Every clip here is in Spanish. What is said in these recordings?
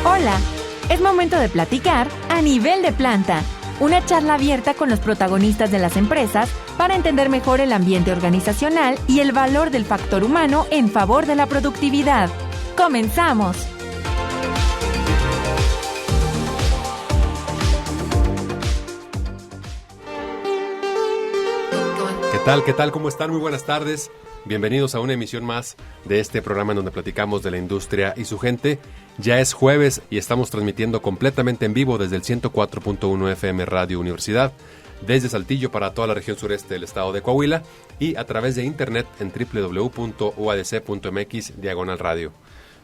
Hola, es momento de platicar a nivel de planta. Una charla abierta con los protagonistas de las empresas para entender mejor el ambiente organizacional y el valor del factor humano en favor de la productividad. ¡Comenzamos! ¿Qué tal? ¿Cómo están? Muy buenas tardes. Bienvenidos a una emisión más de este programa en donde platicamos de la industria y su gente. Ya es jueves y estamos transmitiendo completamente en vivo desde el 104.1 FM Radio Universidad, desde Saltillo para toda la región sureste del estado de Coahuila y a través de internet en www.uadc.mx/radio.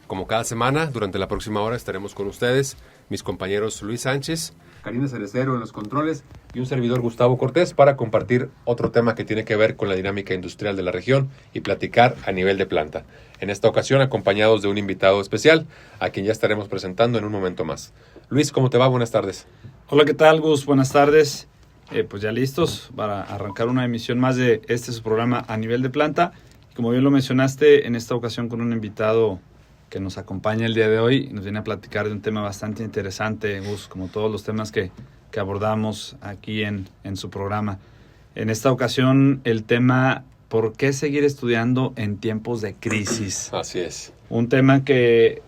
Como cada semana, durante la próxima hora estaremos con ustedes, mis compañeros Luis Sánchez, Karina Cerecero en los controles y un servidor Gustavo Cortés para compartir otro tema que tiene que ver con la dinámica industrial de la región y platicar a nivel de planta. En esta ocasión acompañados de un invitado especial a quien ya estaremos presentando en un momento más. Luis, ¿cómo te va? Buenas tardes. Hola, ¿qué tal, Gus? Buenas tardes. Pues ya listos para arrancar una emisión más de su programa a nivel de planta. Como bien lo mencionaste, en esta ocasión con un invitado que nos acompaña el día de hoy y nos viene a platicar de un tema bastante interesante, Gus, como todos los temas que abordamos aquí en su programa. En esta ocasión, el tema, ¿por qué seguir estudiando en tiempos de crisis? Así es. Un tema que,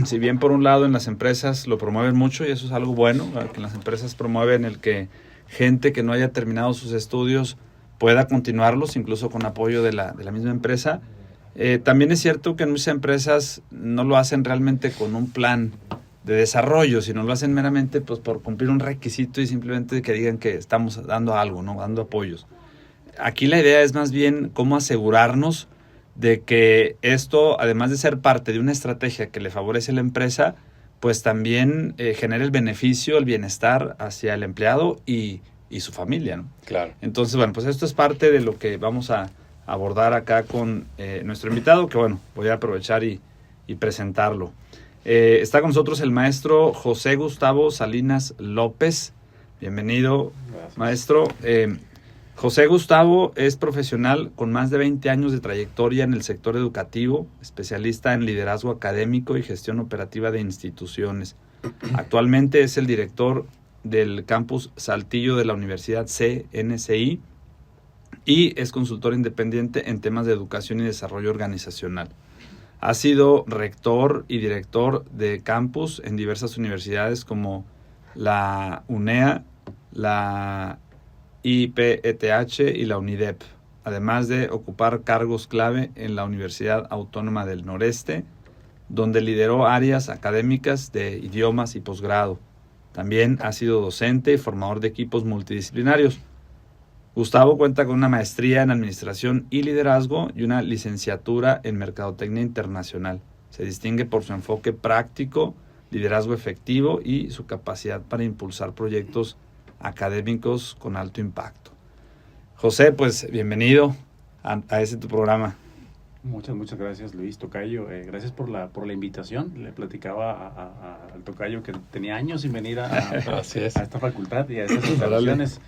si bien por un lado en las empresas lo promueven mucho, y eso es algo bueno, que en las empresas promueven el que gente que no haya terminado sus estudios pueda continuarlos, incluso con apoyo de la misma empresa. También es cierto que en muchas empresas no lo hacen realmente con un plan de desarrollo, sino lo hacen meramente pues, por cumplir un requisito y simplemente que digan que estamos dando algo, ¿no? Dando apoyos. Aquí la idea es más bien cómo asegurarnos de que esto, además de ser parte de una estrategia que le favorece a la empresa, pues también genere el beneficio, el bienestar hacia el empleado y su familia, ¿no? Claro. Entonces, bueno, pues esto es parte de lo que vamos a abordar acá con nuestro invitado, que bueno, voy a aprovechar y presentarlo. Está con nosotros el maestro José Gustavo Salinas López. Bienvenido, gracias, maestro. José Gustavo es profesional con más de 20 años de trayectoria en el sector educativo, especialista en liderazgo académico y gestión operativa de instituciones. Actualmente es el director del campus Saltillo de la Universidad CNCI y es consultor independiente en temas de educación y desarrollo organizacional. Ha sido rector y director de campus en diversas universidades como la UNEA, la IPETH y la UNIDEP, además de ocupar cargos clave en la Universidad Autónoma del Noreste, donde lideró áreas académicas de idiomas y posgrado. También ha sido docente y formador de equipos multidisciplinarios. Gustavo cuenta con una maestría en Administración y Liderazgo y una licenciatura en Mercadotecnia Internacional. Se distingue por su enfoque práctico, liderazgo efectivo y su capacidad para impulsar proyectos académicos con alto impacto. José, pues bienvenido a tu programa. Muchas gracias, Luis Tocayo. Gracias por la invitación. Le platicaba al Tocayo que tenía años sin venir a esta facultad y a estas instalaciones.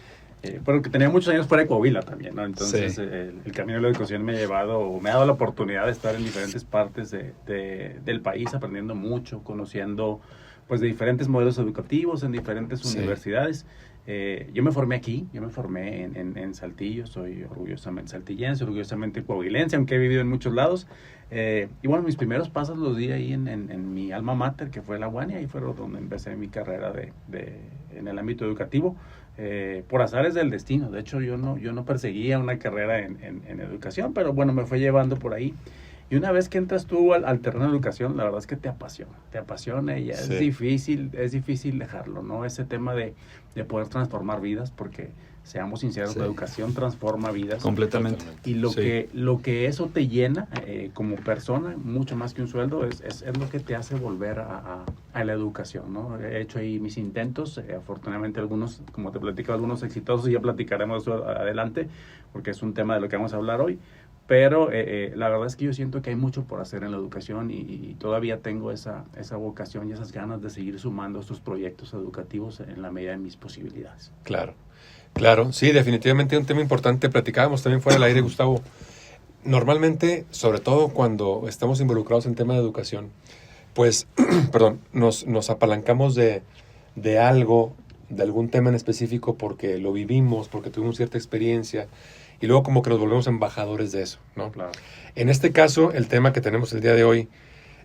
Pero que tenía muchos años fuera de Coahuila también, ¿no? Entonces, sí, el camino de la educación me ha dado la oportunidad de estar en diferentes partes del país, aprendiendo mucho, conociendo pues de diferentes modelos educativos en diferentes universidades. Yo me formé aquí, en Saltillo, soy orgullosamente saltillense, orgullosamente coahuilense, aunque he vivido en muchos lados. Y bueno, mis primeros pasos los di ahí en mi alma mater, que fue la UANI, ahí fue donde empecé mi carrera en el ámbito educativo. Por azares del destino. De hecho, yo no perseguía una carrera en educación, pero bueno, me fue llevando por ahí. Y una vez que entras tú al terreno de educación, la verdad es que te apasiona y es difícil dejarlo, ¿no? Ese tema de poder transformar vidas, porque seamos sinceros, la educación transforma vidas. Completamente. Y lo que eso te llena como persona, mucho más que un sueldo, es lo que te hace volver a la educación, ¿no? He hecho ahí mis intentos, afortunadamente algunos, como te platico, algunos exitosos, y ya platicaremos eso adelante, porque es un tema de lo que vamos a hablar hoy. Pero la verdad es que yo siento que hay mucho por hacer en la educación y todavía tengo esa vocación y esas ganas de seguir sumando estos proyectos educativos en la medida de mis posibilidades. Claro, sí, definitivamente un tema importante. Platicábamos también fuera del aire, Gustavo. Normalmente, sobre todo cuando estamos involucrados en temas de educación, pues, perdón, nos apalancamos de algo, de algún tema en específico porque lo vivimos, porque tuvimos cierta experiencia y luego como que nos volvemos embajadores de eso, ¿no? Claro. En este caso, el tema que tenemos el día de hoy,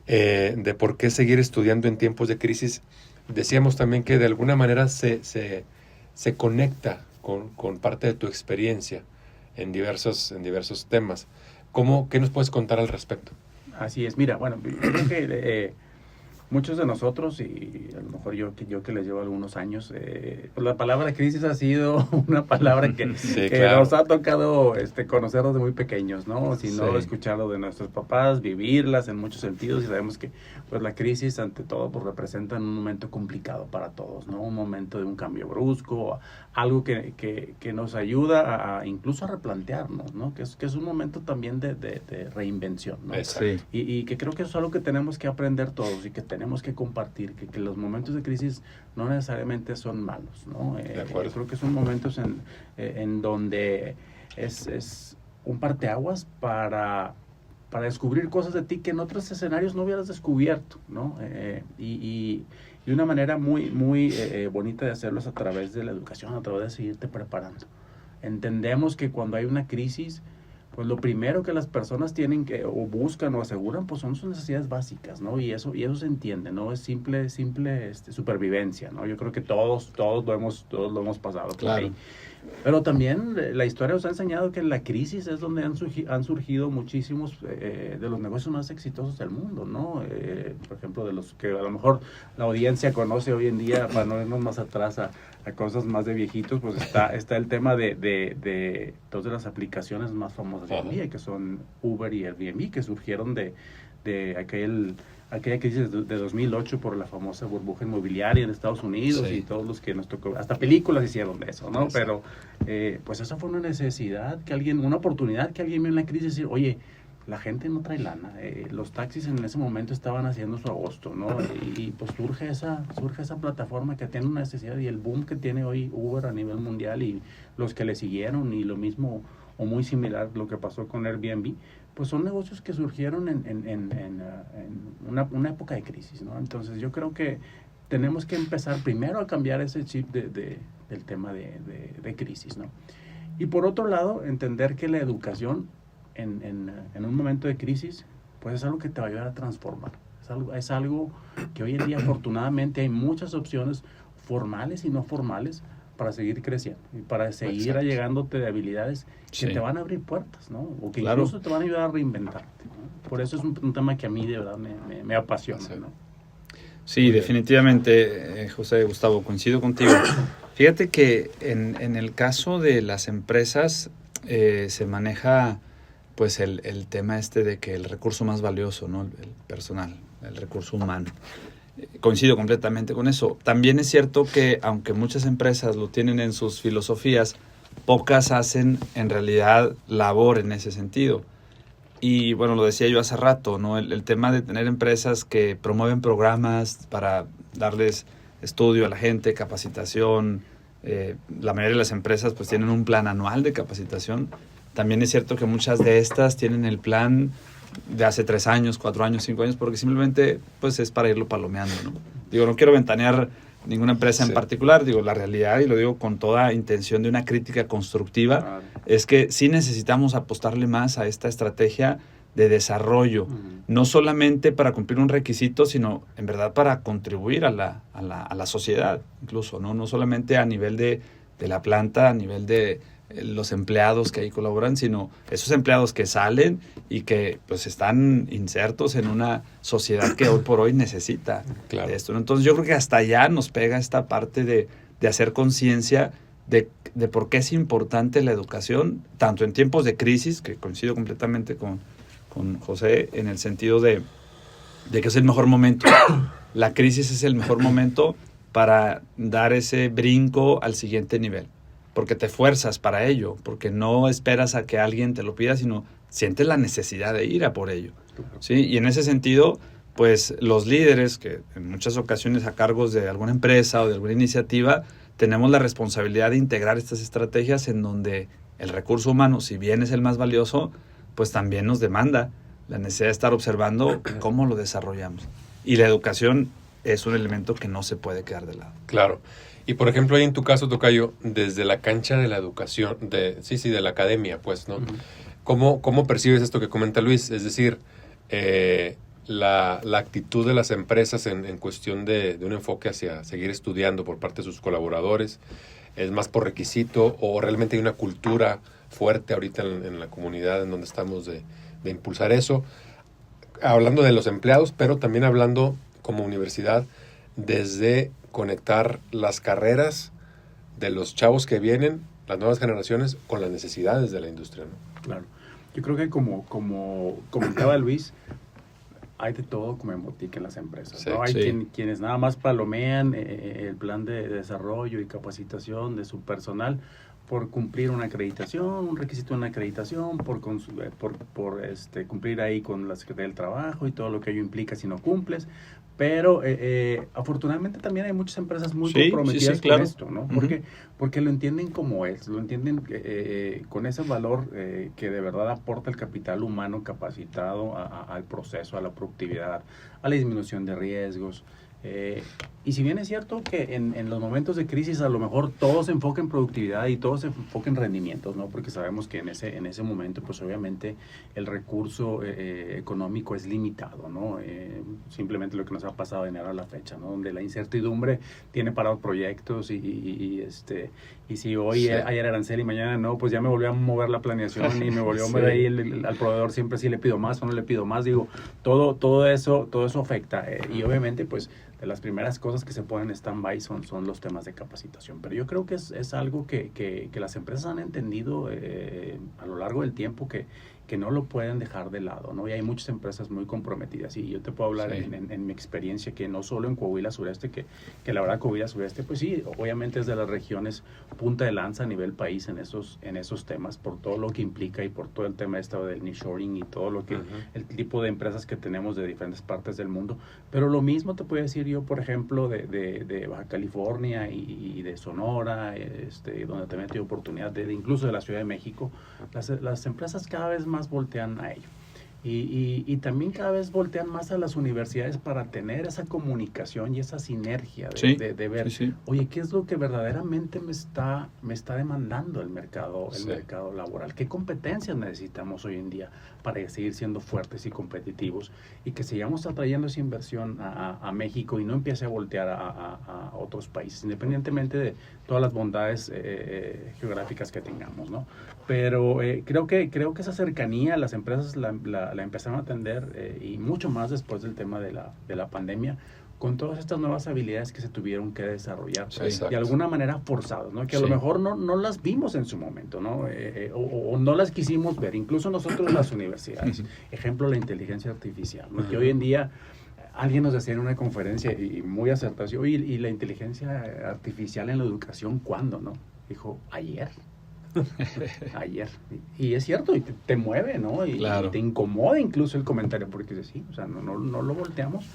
de por qué seguir estudiando en tiempos de crisis, decíamos también que de alguna manera se conecta con parte de tu experiencia en diversos temas. ¿Qué nos puedes contar al respecto? Así es, mira, bueno, yo creo que muchos de nosotros, y a lo mejor yo que les llevo algunos años, pues la palabra crisis ha sido una palabra que claro, nos ha tocado conocer desde muy pequeños, ¿no? Si no escucharlo de nuestros papás, vivirlas en muchos sentidos, y sabemos que pues la crisis ante todo pues representa un momento complicado para todos, ¿no? Un momento de un cambio brusco, algo que nos ayuda incluso a replantearnos, ¿no? Que es un momento también de reinvención, ¿no? Sí. Y que creo que eso es algo que tenemos que aprender todos y que tenemos que compartir, que los momentos de crisis no necesariamente son malos, ¿no? Yo creo que son momentos en donde es un parteaguas para descubrir cosas de ti que en otros escenarios no hubieras descubierto, ¿no? Y de una manera muy bonita de hacerlo es a través de la educación, a través de seguirte preparando. Entendemos que cuando hay una crisis, pues lo primero que las personas tienen que, o buscan o aseguran, pues son sus necesidades básicas, ¿no? Y eso se entiende, ¿no? Es simple supervivencia, ¿no? Yo creo que todos lo hemos pasado por ahí. Pero también la historia nos ha enseñado que en la crisis es donde han surgido muchísimos de los negocios más exitosos del mundo, ¿no? Por ejemplo, de los que a lo mejor la audiencia conoce hoy en día, para no irnos más atrás a cosas más de viejitos, pues está el tema de dos de las aplicaciones más famosas hoy en día, que son Uber y Airbnb, que surgieron de aquella crisis de 2008 por la famosa burbuja inmobiliaria en Estados Unidos, y todos los que nos tocó, hasta películas hicieron de eso, ¿no? Pero pues esa fue una necesidad una oportunidad que alguien vio en la crisis, decir, oye, la gente no trae lana, los taxis en ese momento estaban haciendo su agosto, ¿no? Y pues surge esa plataforma que tiene una necesidad, y el boom que tiene hoy Uber a nivel mundial y los que le siguieron, y lo mismo o muy similar lo que pasó con Airbnb, pues son negocios que surgieron en una época de crisis, ¿no? Entonces yo creo que tenemos que empezar primero a cambiar ese chip del tema de crisis, ¿no? Y por otro lado, entender que la educación en un momento de crisis, pues es algo que te va a ayudar a transformar. Es algo que hoy en día afortunadamente hay muchas opciones formales y no formales para seguir creciendo y para seguir allegándote de habilidades que te van a abrir puertas, ¿no? O que incluso te van a ayudar a reinventarte, ¿no? Por eso es un tema que a mí de verdad me apasiona, ¿no? Sí, definitivamente, José Gustavo, coincido contigo. Fíjate que en el caso de las empresas se maneja pues el tema de que el recurso más valioso, ¿no? El personal, el recurso humano. Coincido completamente con eso. También es cierto que aunque muchas empresas lo tienen en sus filosofías, pocas hacen en realidad labor en ese sentido. Y bueno, lo decía yo hace rato, ¿no? El tema de tener empresas que promueven programas para darles estudio a la gente, capacitación. La mayoría de las empresas pues tienen un plan anual de capacitación. También es cierto que muchas de estas tienen el plan de hace 3 años, 4 años, 5 años, porque simplemente pues es para irlo palomeando, ¿no? Digo, no quiero ventanear ninguna empresa en particular, digo, la realidad, y lo digo con toda intención de una crítica constructiva, es que sí necesitamos apostarle más a esta estrategia de desarrollo, no solamente para cumplir un requisito, sino en verdad para contribuir a la sociedad, incluso, ¿no? No solamente a nivel de la planta, a nivel de los empleados que ahí colaboran, sino esos empleados que salen y que pues están insertos en una sociedad que hoy por hoy necesita esto, ¿no? Entonces yo creo que hasta allá nos pega esta parte de hacer conciencia de por qué es importante la educación, tanto en tiempos de crisis, que coincido completamente con José, en el sentido de que es el mejor momento. La crisis es el mejor momento para dar ese brinco al siguiente nivel, porque te fuerzas para ello, porque no esperas a que alguien te lo pida, sino sientes la necesidad de ir a por ello, ¿sí? Y en ese sentido, pues los líderes, que en muchas ocasiones a cargos de alguna empresa o de alguna iniciativa, tenemos la responsabilidad de integrar estas estrategias en donde el recurso humano, si bien es el más valioso, pues también nos demanda la necesidad de estar observando cómo lo desarrollamos. Y la educación es un elemento que no se puede quedar de lado. Claro. Y por ejemplo, ahí en tu caso, tocayo, desde la cancha de la educación, de la academia, pues, ¿no? Uh-huh. ¿Cómo percibes esto que comenta Luis? Es decir, la actitud de las empresas en cuestión de un enfoque hacia seguir estudiando por parte de sus colaboradores, ¿es más por requisito o realmente hay una cultura fuerte ahorita en la comunidad en donde estamos de impulsar eso? Hablando de los empleados, pero también hablando como universidad desde conectar las carreras de los chavos que vienen, las nuevas generaciones, con las necesidades de la industria, ¿no? Claro. Yo creo que como comentaba Luis, hay de todo como en botica en las empresas, sí, ¿no? Hay sí. quienes nada más palomean el plan de desarrollo y capacitación de su personal por cumplir una acreditación, un requisito de una acreditación, por cumplir ahí con la Secretaría del Trabajo y todo lo que ello implica si no cumples. Pero afortunadamente también hay muchas empresas muy comprometidas claro. con esto, ¿no? Porque lo entienden como es, lo entienden con ese valor que de verdad aporta el capital humano capacitado al proceso, a la productividad, a la disminución de riesgos. Y si bien es cierto que en los momentos de crisis a lo mejor todo se enfoca en productividad y todo se enfoca en rendimientos, ¿no? Porque sabemos que en ese momento pues obviamente el recurso económico es limitado, ¿no? Simplemente lo que nos ha pasado de enero a la fecha, ¿no? Donde la incertidumbre tiene parados proyectos y si hoy sí. hay arancel y mañana no, pues ya me volvió a mover la planeación y me volvió a mover ahí al proveedor, siempre sí le pido más o no le pido más, digo, todo eso afecta y obviamente pues de las primeras cosas que se ponen en stand-by son los temas de capacitación. Pero yo creo que es algo que las empresas han entendido a lo largo del tiempo que no lo pueden dejar de lado, ¿no? Y hay muchas empresas muy comprometidas. Y yo te puedo hablar en mi experiencia que no solo en Coahuila Sureste, que la verdad Coahuila Sureste, pues sí, obviamente es de las regiones punta de lanza a nivel país en esos temas, por todo lo que implica y por todo el tema del nearshoring y todo lo que, el tipo de empresas que tenemos de diferentes partes del mundo. Pero lo mismo te puedo decir yo, por ejemplo, de Baja California y de Sonora, donde también he tenido oportunidad de incluso de la Ciudad de México. Las empresas cada vez más voltean a ello. Y también cada vez voltean más a las universidades para tener esa comunicación y esa sinergia de ver, oye, ¿qué es lo que verdaderamente me está demandando el mercado laboral? ¿Qué competencias necesitamos hoy en día para seguir siendo fuertes y competitivos y que sigamos atrayendo esa inversión a México y no empiece a voltear a otros países, independientemente de todas las bondades geográficas que tengamos, ¿no? Pero creo que esa cercanía las empresas la empezaron a atender y mucho más después del tema de la pandemia, con todas estas nuevas habilidades que se tuvieron que desarrollar de alguna manera forzadas, ¿no? Que a lo mejor no las vimos en su momento, ¿no? O no las quisimos ver, incluso nosotros en las universidades. Ejemplo, la inteligencia artificial, ¿no? Que hoy en día alguien nos decía en una conferencia y muy acertado, oye, ¿y la inteligencia artificial en la educación cuándo, no? Dijo, ayer. Y es cierto, y te mueve, ¿no? Y te incomoda incluso el comentario, porque sí, o sea, no lo volteamos,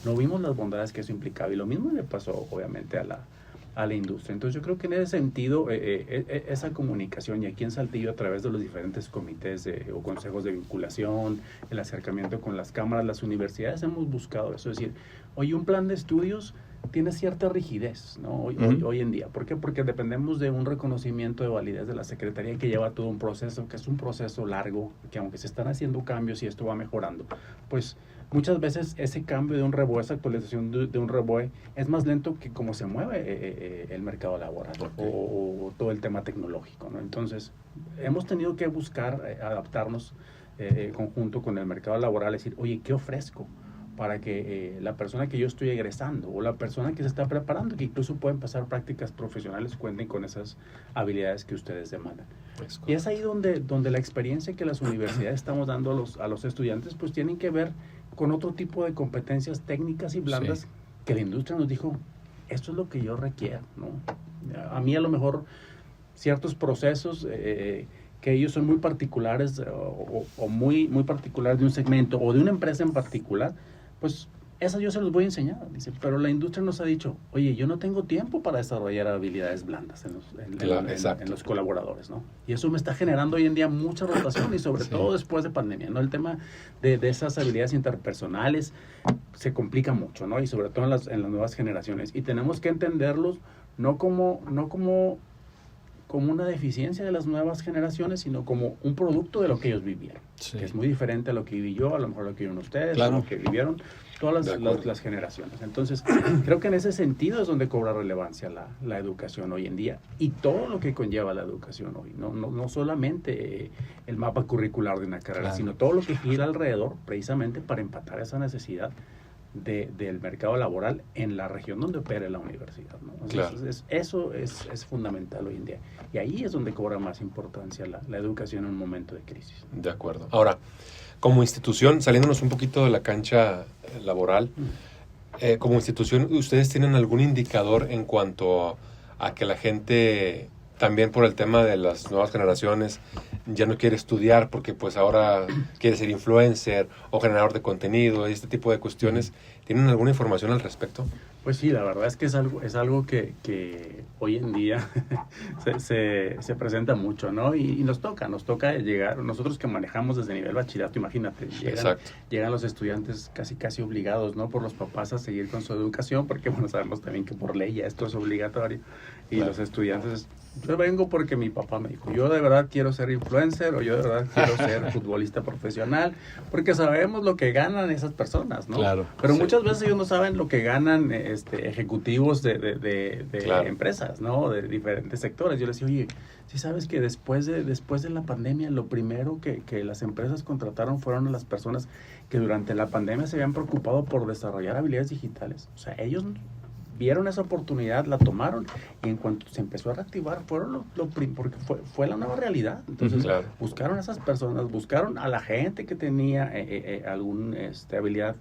no vimos las bondades que eso implicaba, y lo mismo le pasó obviamente a la industria. Entonces yo creo que en ese sentido esa comunicación, y aquí en Saltillo a través de los diferentes comités o consejos de vinculación, el acercamiento con las cámaras, las universidades, hemos buscado eso, es decir, oye, un plan de estudios tiene cierta rigidez, ¿no? Hoy en día. ¿Por qué? Porque dependemos de un reconocimiento de validez de la Secretaría que lleva todo un proceso, que es un proceso largo, que aunque se están haciendo cambios y esto va mejorando, pues muchas veces ese cambio de un REBOE, esa actualización de un REBOE, es más lento que cómo se mueve el mercado laboral o todo el tema tecnológico, ¿no? Entonces, hemos tenido que buscar adaptarnos conjunto con el mercado laboral, decir, oye, ¿qué ofrezco? Para que la persona que yo estoy egresando o la persona que se está preparando, que incluso pueden pasar prácticas profesionales, cuenten con esas habilidades que ustedes demandan. Y es ahí donde la experiencia que las universidades estamos dando a los estudiantes, pues tienen que ver con otro tipo de competencias técnicas y blandas que la industria nos dijo, esto es lo que yo requiero, ¿no? A mí a lo mejor ciertos procesos que ellos son muy particulares o muy, muy particulares de un segmento o de una empresa en particular, pues esas yo se los voy a enseñar, dice, pero la industria nos ha dicho, oye, yo no tengo tiempo para desarrollar habilidades blandas en los colaboradores, ¿no? Y eso me está generando hoy en día mucha rotación y sobre todo después de pandemia, ¿no? El tema de esas habilidades interpersonales se complica mucho, ¿no? Y sobre todo en las nuevas generaciones. Y tenemos que entenderlos no como una deficiencia de las nuevas generaciones, sino como un producto de lo que ellos vivieron, que es muy diferente a lo que viví yo, a lo mejor lo que vivieron ustedes, a lo que vivieron todas las generaciones. Entonces, creo que en ese sentido es donde cobra relevancia la educación hoy en día y todo lo que conlleva la educación hoy, no solamente el mapa curricular de una carrera, sino todo lo que gira alrededor, precisamente para empatar esa necesidad del mercado laboral en la región donde opera la universidad, ¿no? Entonces, eso es fundamental hoy en día. Y ahí es donde cobra más importancia la educación en un momento de crisis. De acuerdo. Ahora, como institución, saliéndonos un poquito de la cancha laboral, como institución, ¿ustedes tienen algún indicador en cuanto a que la gente, también por el tema de las nuevas generaciones, ya no quiere estudiar porque pues ahora quiere ser influencer o generador de contenido, este tipo de cuestiones? ¿Tienen alguna información al respecto? Pues sí, la verdad es que es algo que hoy en día se presenta mucho, ¿no? Y nos toca llegar, nosotros que manejamos desde nivel bachillerato, imagínate, llegan los estudiantes casi obligados, ¿no? Por los papás a seguir con su educación, porque bueno, sabemos también que por ley ya esto es obligatorio. Y los estudiantes, yo vengo porque mi papá me dijo, yo de verdad quiero ser influencer o yo de verdad quiero ser futbolista profesional, porque sabemos lo que ganan esas personas, ¿no? Claro, pero muchas veces ellos no saben lo que ganan ejecutivos de empresas, ¿no? De diferentes sectores. Yo les decía, oye, ¿sí sabes que después de la pandemia lo primero que las empresas contrataron fueron a las personas que durante la pandemia se habían preocupado por desarrollar habilidades digitales? O sea, ellos vieron esa oportunidad, la tomaron y en cuanto se empezó a reactivar fueron porque fue la nueva realidad. Entonces buscaron a esas personas, buscaron a la gente que tenía alguna habilidad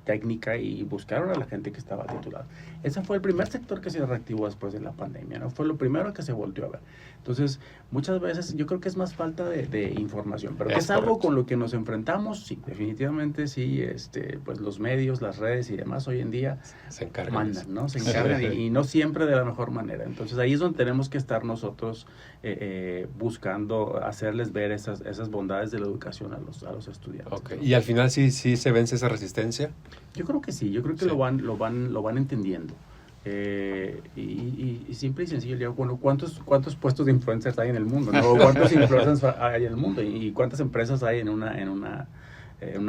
técnica y buscaron a la gente que estaba titulada. Ese fue el primer sector que se reactivó después de la pandemia, ¿no? Fue lo primero que se volteó a ver. Entonces, muchas veces yo creo que es más falta de información, pero es algo con lo que nos enfrentamos, sí, definitivamente sí, pues los medios, las redes y demás hoy en día se encargan, mandan, ¿no? Se encargan y no siempre de la mejor manera. Entonces, ahí es donde tenemos que estar nosotros buscando hacerles ver esas bondades de la educación a los estudiantes. Okay. ¿Y al final sí se vence esa resistencia? Yo creo que sí, yo creo que lo van entendiendo. Y simple y sencillo, digo, bueno, ¿cuántos puestos de influencers hay en el mundo, ¿no? ¿Cuántos influencers hay en el mundo? Y cuántas empresas hay en una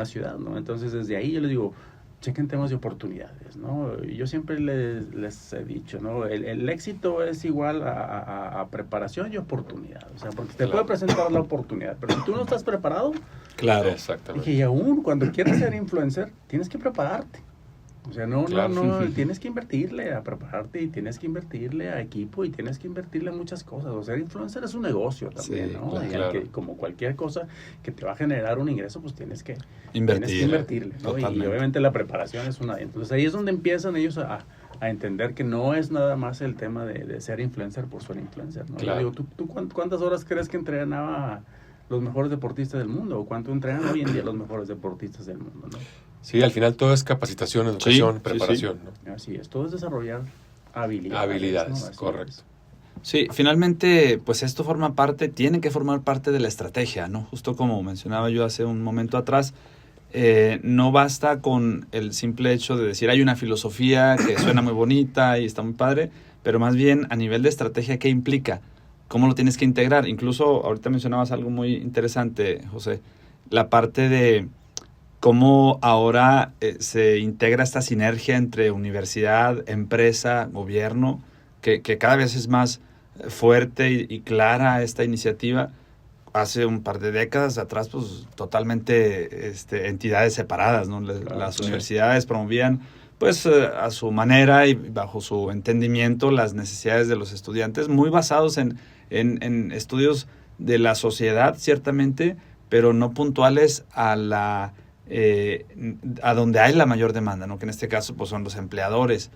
ciudad, ¿no? Entonces, desde ahí yo les digo, chequen temas de oportunidades, ¿no? Yo siempre les he dicho, ¿no? El éxito es igual a preparación y oportunidad. O sea, porque te puede presentar la oportunidad, pero si tú no estás preparado, claro, exactamente. Y aún cuando quieres ser influencer, tienes que prepararte. O sea, no, tienes que invertirle a prepararte y tienes que invertirle a equipo y tienes que invertirle a muchas cosas. O sea, influencer es un negocio también, ¿no? Claro. Que, como cualquier cosa que te va a generar un ingreso, pues tienes que invertirle, ¿no? Y obviamente la preparación es una. Entonces ahí es donde empiezan ellos a entender que no es nada más el tema de ser influencer por ser influencer, ¿no? Claro. Yo digo, ¿tú cuántas horas crees que entrenaba los mejores deportistas del mundo? ¿O cuánto entrenan hoy en día los mejores deportistas del mundo, no? Sí, al final todo es capacitación, educación, preparación, ¿no? Así es, todo es desarrollar habilidades. Habilidades, ¿no? correcto. Sí, finalmente, pues esto tiene que formar parte de la estrategia, ¿no? Justo como mencionaba yo hace un momento atrás, no basta con el simple hecho de decir hay una filosofía que suena muy bonita y está muy padre, pero más bien a nivel de estrategia, ¿qué implica? ¿Cómo lo tienes que integrar? Incluso ahorita mencionabas algo muy interesante, José, la parte de cómo ahora se integra esta sinergia entre universidad, empresa, gobierno, que cada vez es más fuerte y clara esta iniciativa. Hace un par de décadas atrás, pues totalmente entidades separadas, ¿no? Las universidades promovían pues a su manera y bajo su entendimiento las necesidades de los estudiantes, muy basados en estudios de la sociedad, ciertamente, pero no puntuales a donde hay la mayor demanda, ¿no? Que en este caso pues son los empleadores.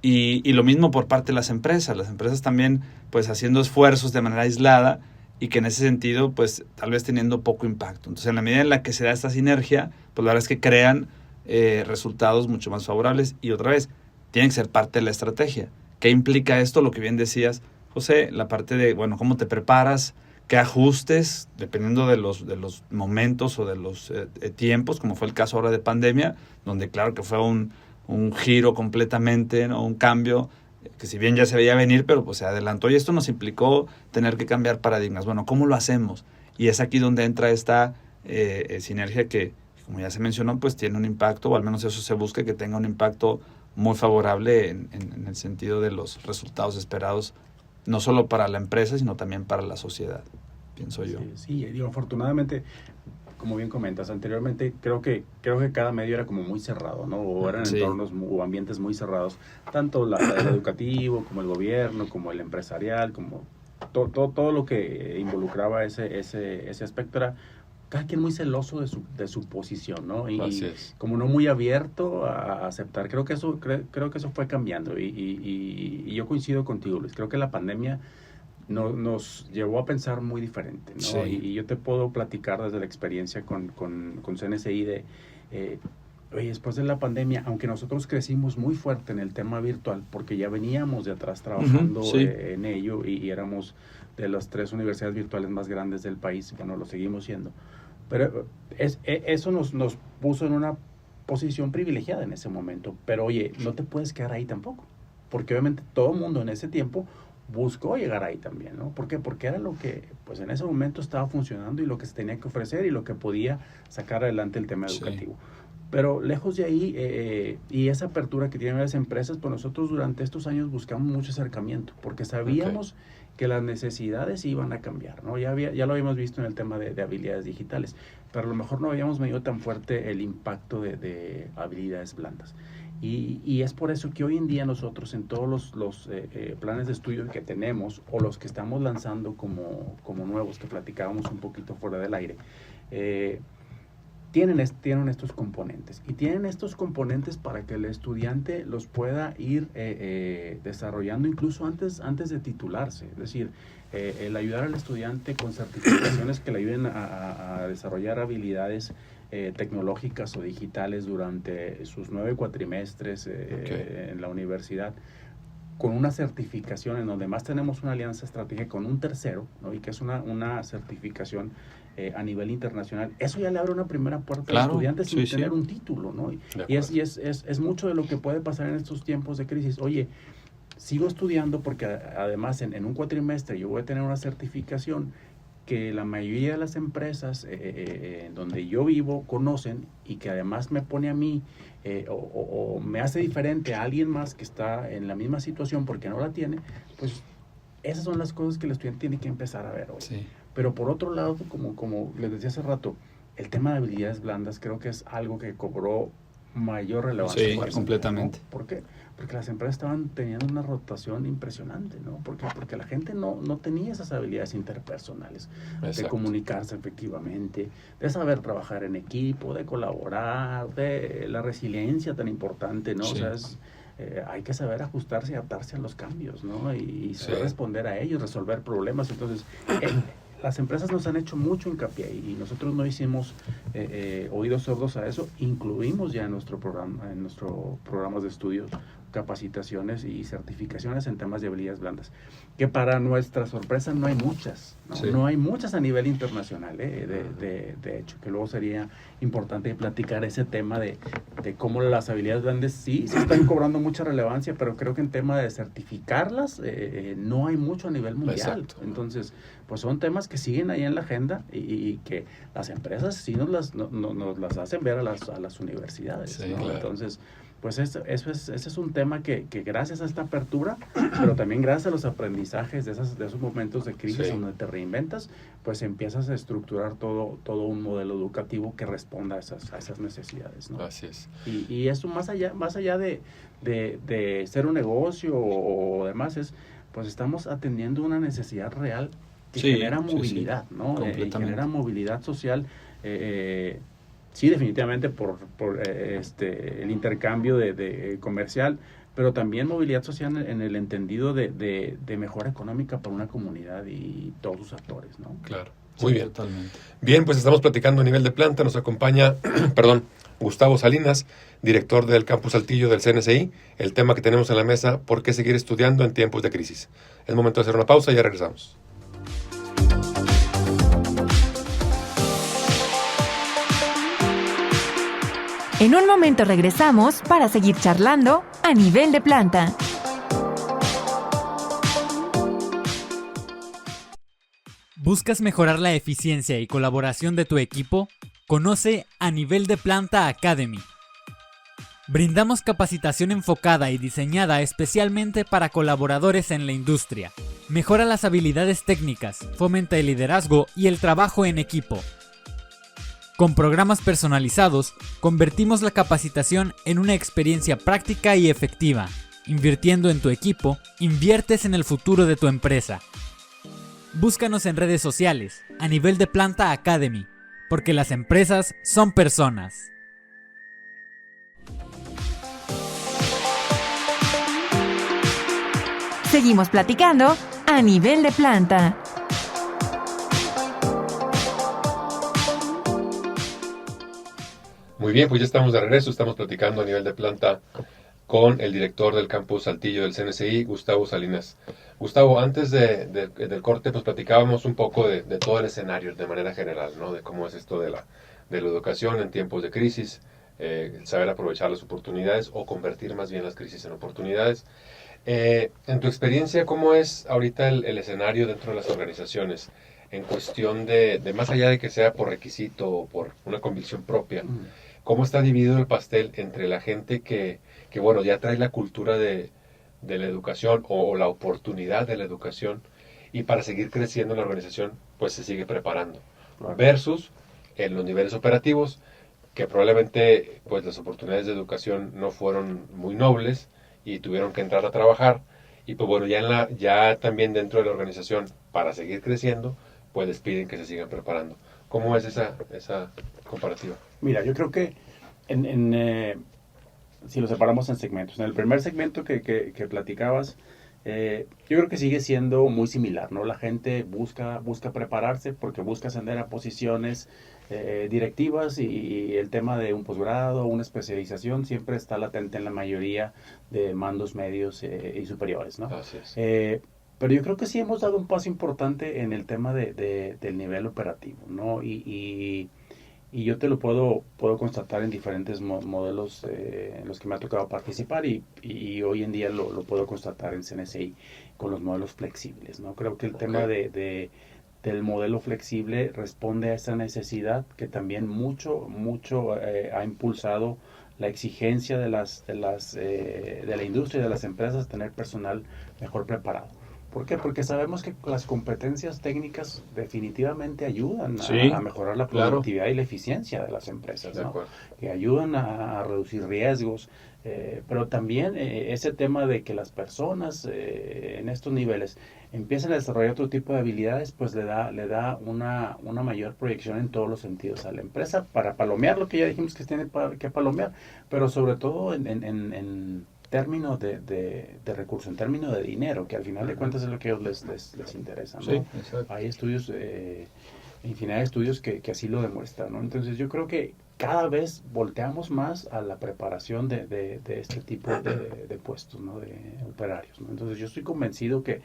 Y lo mismo por parte de las empresas también pues haciendo esfuerzos de manera aislada y que en ese sentido pues tal vez teniendo poco impacto. Entonces en la medida en la que se da esta sinergia, pues la verdad es que crean resultados mucho más favorables. Y otra vez, tiene que ser parte de la estrategia. ¿Qué implica esto? Lo que bien decías, José, la parte de, bueno, cómo te preparas, qué ajustes, dependiendo de los momentos o de los tiempos, como fue el caso ahora de pandemia, donde claro que fue un giro completamente, ¿no? Un cambio que si bien ya se veía venir, pero pues se adelantó, y esto nos implicó tener que cambiar paradigmas. Bueno, ¿cómo lo hacemos? Y es aquí donde entra esta sinergia que, como ya se mencionó, pues tiene un impacto, o al menos eso se busca, que tenga un impacto muy favorable en el sentido de los resultados esperados, no solo para la empresa, sino también para la sociedad, pienso yo. Sí, digo, afortunadamente, como bien comentas, anteriormente creo que cada medio era como muy cerrado, ¿no? O eran entornos o ambientes muy cerrados, tanto el educativo, como el gobierno, como el empresarial, como todo lo que involucraba ese aspecto era cada quien muy celoso de su posición, ¿no? Y como no muy abierto a aceptar. Creo que eso fue cambiando y yo coincido contigo, Luis. Creo que la pandemia nos llevó a pensar muy diferente, ¿no? Sí. Y yo te puedo platicar desde la experiencia con CNSI de, oye, después de la pandemia, aunque nosotros crecimos muy fuerte en el tema virtual, porque ya veníamos de atrás trabajando en ello y éramos de las 3 universidades virtuales más grandes del país, bueno, lo seguimos siendo. Pero eso nos puso en una posición privilegiada en ese momento. Pero oye, no te puedes quedar ahí tampoco, porque obviamente todo el mundo en ese tiempo buscó llegar ahí también, ¿no? ¿Por qué? Porque era lo que, pues en ese momento estaba funcionando y lo que se tenía que ofrecer y lo que podía sacar adelante el tema educativo. Pero lejos de ahí, y esa apertura que tienen las empresas, pues nosotros durante estos años buscamos mucho acercamiento, porque sabíamos que las necesidades iban a cambiar, ¿no? Ya lo habíamos visto en el tema de habilidades digitales, pero a lo mejor no habíamos medido tan fuerte el impacto de habilidades blandas. Y es por eso que hoy en día nosotros en todos los planes de estudio que tenemos o los que estamos lanzando como nuevos, que platicábamos un poquito fuera del aire, tienen estos componentes. Y tienen estos componentes para que el estudiante los pueda ir desarrollando incluso antes de titularse. Es decir, el ayudar al estudiante con certificaciones que le ayuden a desarrollar habilidades tecnológicas o digitales durante sus 9 cuatrimestres en la universidad, con una certificación en donde más tenemos una alianza estratégica con un tercero, ¿no? Y que es una certificación a nivel internacional. Eso ya le abre una primera puerta al estudiante sin tener un título, ¿no? Y es mucho de lo que puede pasar en estos tiempos de crisis. Oye, sigo estudiando porque además en un cuatrimestre yo voy a tener una certificación que la mayoría de las empresas donde yo vivo conocen y que además me pone a mí o me hace diferente a alguien más que está en la misma situación porque no la tiene, pues esas son las cosas que el estudiante tiene que empezar a ver hoy. Sí. Pero por otro lado, como les decía hace rato, el tema de habilidades blandas creo que es algo que cobró mayor relevancia. Sí, completamente. ¿No? ¿Por qué? Porque las empresas estaban teniendo una rotación impresionante, ¿no? Porque la gente no tenía esas habilidades interpersonales. Exacto. De comunicarse efectivamente, de saber trabajar en equipo, de colaborar, de la resiliencia tan importante, ¿no? Sí. O sea, hay que saber ajustarse y adaptarse a los cambios, ¿no? Y saber responder a ellos, resolver problemas. Entonces, las empresas nos han hecho mucho hincapié y nosotros no hicimos oídos sordos a eso. Incluimos ya en nuestros programas de estudios capacitaciones y certificaciones en temas de habilidades blandas, que para nuestra sorpresa no hay muchas, ¿no? Sí. No hay muchas a nivel internacional, de hecho, que luego sería importante platicar ese tema de cómo las habilidades blandas sí están cobrando mucha relevancia, pero creo que en tema de certificarlas no hay mucho a nivel mundial. Exacto. Entonces, pues son temas que siguen ahí en la agenda y que las empresas sí nos las hacen ver a las universidades, sí, ¿no? Claro. Entonces, pues ese es un tema que gracias a esta apertura, pero también gracias a los aprendizajes de esos momentos de crisis donde te reinventas, pues empiezas a estructurar todo un modelo educativo que responda a esas necesidades, ¿no? Así es. Y eso más allá de ser un negocio o demás, pues estamos atendiendo una necesidad real que genera movilidad, ¿no? Y genera movilidad social. Sí, definitivamente por el intercambio de comercial, pero también movilidad social en el entendido de mejora económica para una comunidad y todos sus actores, ¿no? Claro, muy bien. Totalmente. Bien, pues estamos platicando a nivel de planta, nos acompaña, Gustavo Salinas, director del Campus Saltillo del CNCI. El tema que tenemos en la mesa: ¿por qué seguir estudiando en tiempos de crisis? Es momento de hacer una pausa y ya regresamos. En un momento regresamos para seguir charlando a nivel de planta. ¿Buscas mejorar la eficiencia y colaboración de tu equipo? Conoce A Nivel de Planta Academy. Brindamos capacitación enfocada y diseñada especialmente para colaboradores en la industria. Mejora las habilidades técnicas, fomenta el liderazgo y el trabajo en equipo. Con programas personalizados, convertimos la capacitación en una experiencia práctica y efectiva. Invirtiendo en tu equipo, inviertes en el futuro de tu empresa. Búscanos en redes sociales, A Nivel de Planta Academy, porque las empresas son personas. Seguimos platicando a nivel de planta. Muy bien, pues ya estamos de regreso. Estamos platicando a nivel de planta con el director del Campus Saltillo del CNCI, Gustavo Salinas. Gustavo, antes del corte, pues platicábamos un poco de todo el escenario de manera general, ¿no? De cómo es esto de la educación en tiempos de crisis, el saber aprovechar las oportunidades o convertir más bien las crisis en oportunidades. En tu experiencia, ¿cómo es ahorita el escenario dentro de las organizaciones en cuestión de más allá de que sea por requisito o por una convicción propia? ¿Cómo está dividido el pastel entre la gente que bueno, ya trae la cultura de la educación o la oportunidad de la educación y para seguir creciendo en la organización, pues se sigue preparando? Versus en los niveles operativos, que probablemente pues las oportunidades de educación no fueron muy nobles y tuvieron que entrar a trabajar, y pues bueno, ya también dentro de la organización, para seguir creciendo, pues les piden que se sigan preparando. ¿Cómo es esa comparativa? Mira, yo creo que si lo separamos en segmentos, en el primer segmento que platicabas, yo creo que sigue siendo muy similar, ¿no? La gente busca prepararse porque busca ascender a posiciones directivas, y el tema de un posgrado, una especialización siempre está latente en la mayoría de mandos medios y superiores, ¿no? Así es. Pero yo creo que sí hemos dado un paso importante en el tema del nivel operativo, ¿no? Y yo te lo puedo constatar en diferentes modelos en los que me ha tocado participar, y hoy en día lo puedo constatar en CNCI con los modelos flexibles, ¿no? Creo que el tema del modelo flexible responde a esa necesidad que también mucho ha impulsado la exigencia de la industria y de las empresas, tener personal mejor preparado. ¿Por qué? Porque sabemos que las competencias técnicas definitivamente ayudan a mejorar la productividad y la eficiencia de las empresas, ¿no? Que ayudan a reducir riesgos, pero también ese tema de que las personas en estos niveles empiezan a desarrollar otro tipo de habilidades, pues le da una mayor proyección en todos los sentidos a la empresa para palomear lo que ya dijimos que tiene que palomear, pero sobre todo en términos de recursos, en términos de dinero, que al final de cuentas es lo que a ellos les interesa, ¿no? Sí, exacto. Hay estudios, infinidad de estudios que así lo demuestran, ¿no? Entonces yo creo que cada vez volteamos más a la preparación de este tipo de puestos, ¿no? De operarios, ¿no? Entonces yo estoy convencido que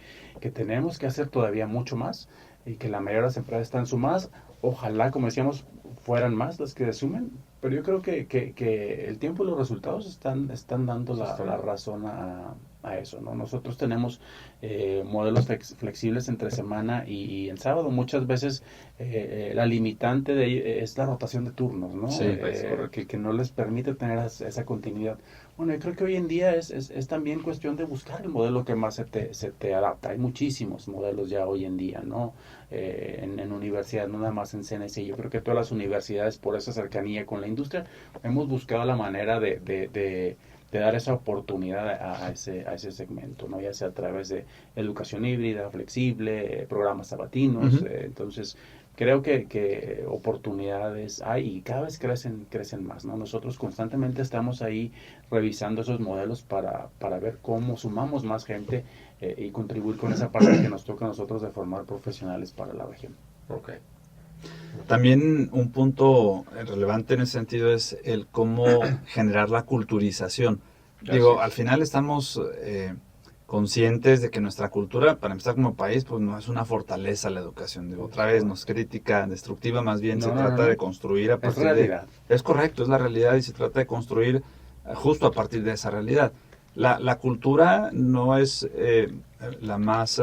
tenemos que hacer todavía mucho más, y que la mayoría de las empresas están sumadas. Ojalá, como decíamos, fueran más las que se sumen, pero yo creo que el tiempo y los resultados están dando la razón a eso, ¿no? Nosotros tenemos modelos flexibles entre semana y el sábado. Muchas veces la limitante es la rotación de turnos, ¿no? Sí, que no les permite tener esa continuidad. Bueno, yo creo que hoy en día es también cuestión de buscar el modelo que más se te adapta. Hay muchísimos modelos ya hoy en día, ¿no? En universidades, no nada más en CNCI. Yo creo que todas las universidades, por esa cercanía con la industria, hemos buscado la manera de dar esa oportunidad a ese segmento, ¿no? Ya sea a través de educación híbrida, flexible, programas sabatinos. Entonces, creo que oportunidades hay y cada vez crecen más, ¿no? Nosotros constantemente estamos ahí revisando esos modelos para ver cómo sumamos más gente y contribuir con esa parte que nos toca a nosotros de formar profesionales para la región. Ok. También un punto relevante en ese sentido es el cómo generar la culturización. Digo, al final estamos conscientes de que nuestra cultura, para empezar como país, pues no es una fortaleza la educación. Digo, otra vez no es crítica destructiva, más bien se trata de construir a partir de... Es correcto, es la realidad y se trata de construir justo a partir de esa realidad. La cultura no es la más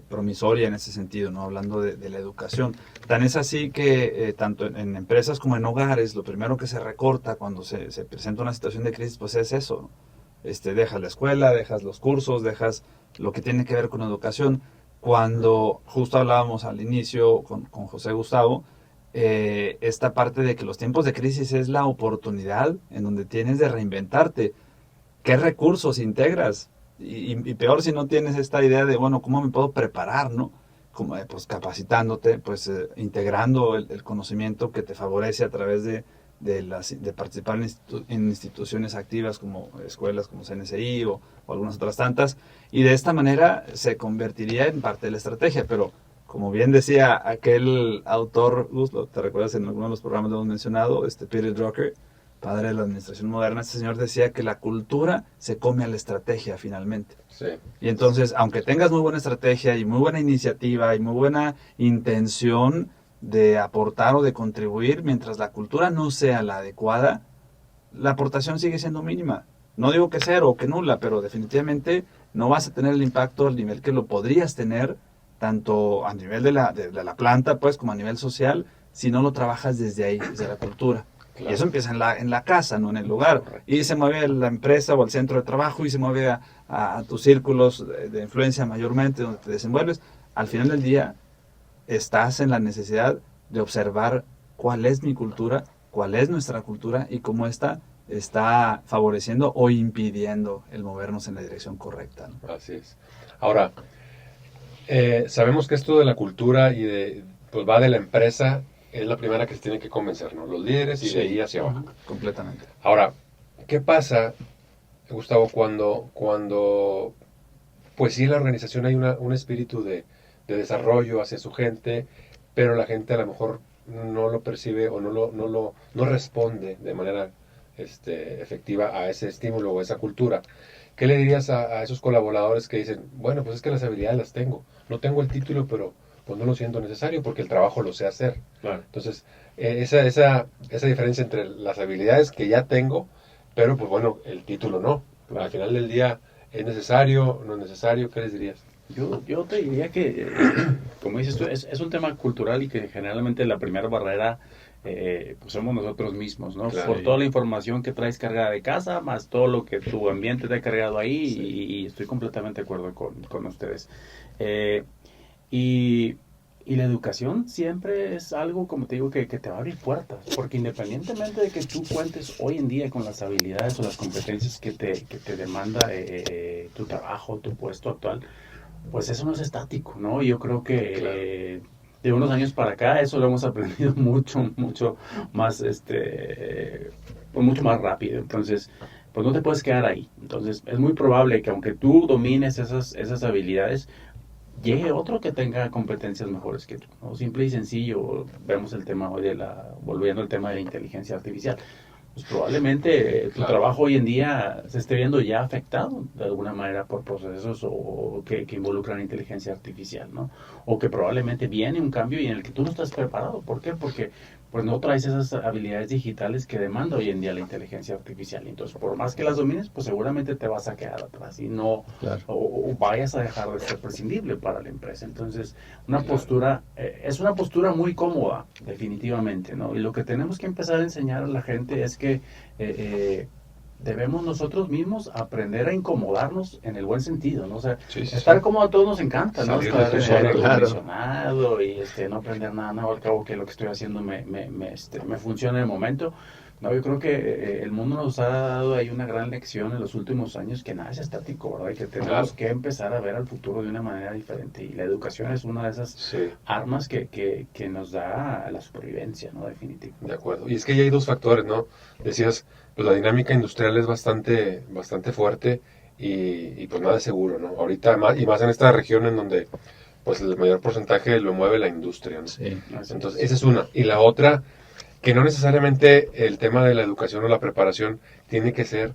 promisoria en ese sentido, ¿no? Hablando de la educación. Tan es así que tanto en empresas como en hogares, lo primero que se recorta cuando se presenta una situación de crisis, pues es eso, ¿no? Dejas la escuela, dejas los cursos, dejas lo que tiene que ver con educación. Cuando justo hablábamos al inicio con José Gustavo, esta parte de que los tiempos de crisis es la oportunidad en donde tienes de reinventarte. ¿Qué recursos integras? Y peor si no tienes esta idea de, bueno, ¿cómo me puedo preparar, no? Como, pues capacitándote, pues integrando el conocimiento que te favorece a través de participar en instituciones activas como escuelas como CNCI o algunas otras tantas, y de esta manera se convertiría en parte de la estrategia. Pero como bien decía aquel autor, ¿te recuerdas? En alguno de los programas lo hemos mencionado, Peter Drucker, padre de la administración moderna, este señor decía que la cultura se come a la estrategia finalmente. Sí. Y entonces, aunque tengas muy buena estrategia y muy buena iniciativa y muy buena intención de aportar o de contribuir, mientras la cultura no sea la adecuada, la aportación sigue siendo mínima. No digo que cero o que nula, pero definitivamente no vas a tener el impacto al nivel que lo podrías tener, tanto a nivel de la planta, pues, como a nivel social, si no lo trabajas desde ahí, desde la cultura. Claro. Y eso empieza en la casa, no en el lugar. Correcto. Y se mueve a la empresa o al centro de trabajo y se mueve a tus círculos de influencia mayormente, donde te desenvuelves. Al final del día, estás en la necesidad de observar cuál es mi cultura, cuál es nuestra cultura y cómo esta está favoreciendo o impidiendo el movernos en la dirección correcta, ¿no? Así es. Ahora, sabemos que esto de la cultura y pues va de la empresa, es la primera que se tiene que convencer, ¿no? Los líderes y sí, de ahí hacia abajo. Completamente. Ahora, ¿qué pasa, Gustavo, cuando pues sí en la organización hay un espíritu de desarrollo hacia su gente, pero la gente a lo mejor no lo percibe o no responde de manera efectiva a ese estímulo o a esa cultura? ¿Qué le dirías a esos colaboradores que dicen, bueno, pues es que las habilidades las tengo, no tengo el título, pero pues no lo siento necesario porque el trabajo lo sé hacer? Claro. Entonces, esa diferencia entre las habilidades que ya tengo, pero pues bueno, el título no. Claro. Al final del día, ¿es necesario, no es necesario? ¿Qué les dirías? Yo te diría que, como dices tú, es un tema cultural y que generalmente la primera barrera pues somos nosotros mismos, ¿no? Claro. Por toda la información que traes cargada de casa, más todo lo que tu ambiente te ha cargado ahí, sí. y estoy completamente de acuerdo con ustedes. Y la educación siempre es algo, como te digo, que te va a abrir puertas, porque independientemente de que tú cuentes hoy en día con las habilidades o las competencias que te demanda tu trabajo, tu puesto actual, pues eso no es estático, ¿no? Yo creo que de unos años para acá eso lo hemos aprendido mucho más, pues mucho más rápido. Entonces, pues no te puedes quedar ahí. Entonces, es muy probable que aunque tú domines esas habilidades, llegue otro que tenga competencias mejores que tú, ¿no? Simple y sencillo, vemos el tema hoy volviendo al tema de la inteligencia artificial. Pues probablemente tu trabajo hoy en día se esté viendo ya afectado de alguna manera por procesos o que involucran inteligencia artificial, ¿no? O que probablemente viene un cambio y en el que tú no estás preparado. ¿Por qué? Porque pues no traes esas habilidades digitales que demanda hoy en día la inteligencia artificial. Entonces, por más que las domines, pues seguramente te vas a quedar atrás y no, claro, o vayas a dejar de ser prescindible para la empresa. Entonces, postura, es una postura muy cómoda, definitivamente, ¿no? Y lo que tenemos que empezar a enseñar a la gente es que debemos nosotros mismos aprender a incomodarnos en el buen sentido, ¿no? O sea, estar cómodo a todos nos encanta, ¿no? Estar en el aire acondicionado y no aprender nada nuevo, al cabo que lo que estoy haciendo me funciona en el momento. No, yo creo que el mundo nos ha dado ahí una gran lección en los últimos años, que nada es estático, ¿verdad? Y que tenemos que empezar a ver al futuro de una manera diferente. Y la educación es una de esas armas que nos da la supervivencia, ¿no? Definitivo. De acuerdo. Y es que ya hay dos factores, ¿no? Decías, pues la dinámica industrial es bastante fuerte y pues nada es seguro, ¿no? Ahorita, más en esta región en donde pues el mayor porcentaje lo mueve la industria, ¿no? Sí. Entonces, esa es una. Y la otra, que no necesariamente el tema de la educación o la preparación tiene que ser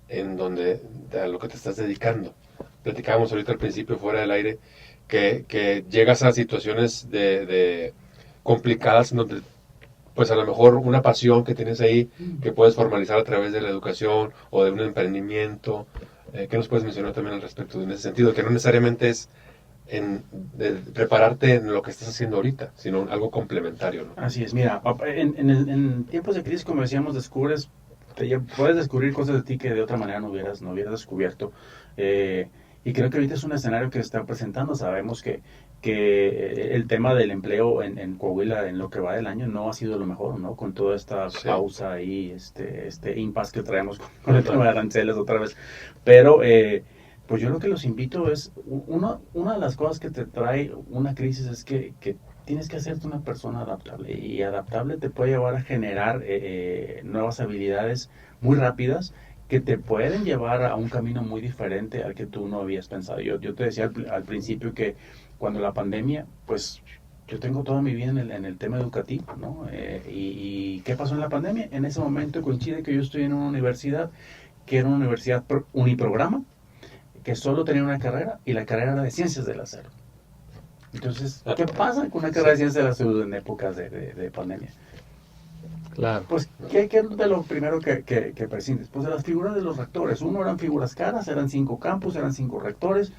en donde a lo que te estás dedicando. Platicábamos ahorita al principio, fuera del aire, que llegas a situaciones de complicadas, donde pues a lo mejor una pasión que tienes ahí, que puedes formalizar a través de la educación o de un emprendimiento. ¿Qué nos puedes mencionar también al respecto en ese sentido? Que no necesariamente es de prepararte en lo que estás haciendo ahorita, sino algo complementario, ¿no? Así es, mira, en tiempos de crisis, como decíamos, puedes descubrir cosas de ti que de otra manera no hubieras descubierto. Y creo que ahorita es un escenario que se está presentando. Sabemos que el tema del empleo en Coahuila en lo que va del año no ha sido lo mejor, ¿no? Con toda esta pausa y este impasse que traemos con el tema de aranceles otra vez. Pero pues yo lo que los invito es, una de las cosas que te trae una crisis es que tienes que hacerte una persona adaptable, y adaptable te puede llevar a generar nuevas habilidades muy rápidas que te pueden llevar a un camino muy diferente al que tú no habías pensado. Yo te decía al principio que cuando la pandemia, pues yo tengo toda mi vida en el tema educativo, ¿no? ¿Y qué pasó en la pandemia? En ese momento coincide que yo estoy en una universidad que era una universidad uniprograma, que solo tenía una carrera, y la carrera era de Ciencias de la Salud. Entonces, ¿qué pasa con una carrera de Ciencias de la Salud en épocas de pandemia? Claro. Pues, ¿qué es de lo primero que prescindes? Pues de las figuras de los rectores. Uno, eran figuras caras, eran 5 campus, eran 5 rectores,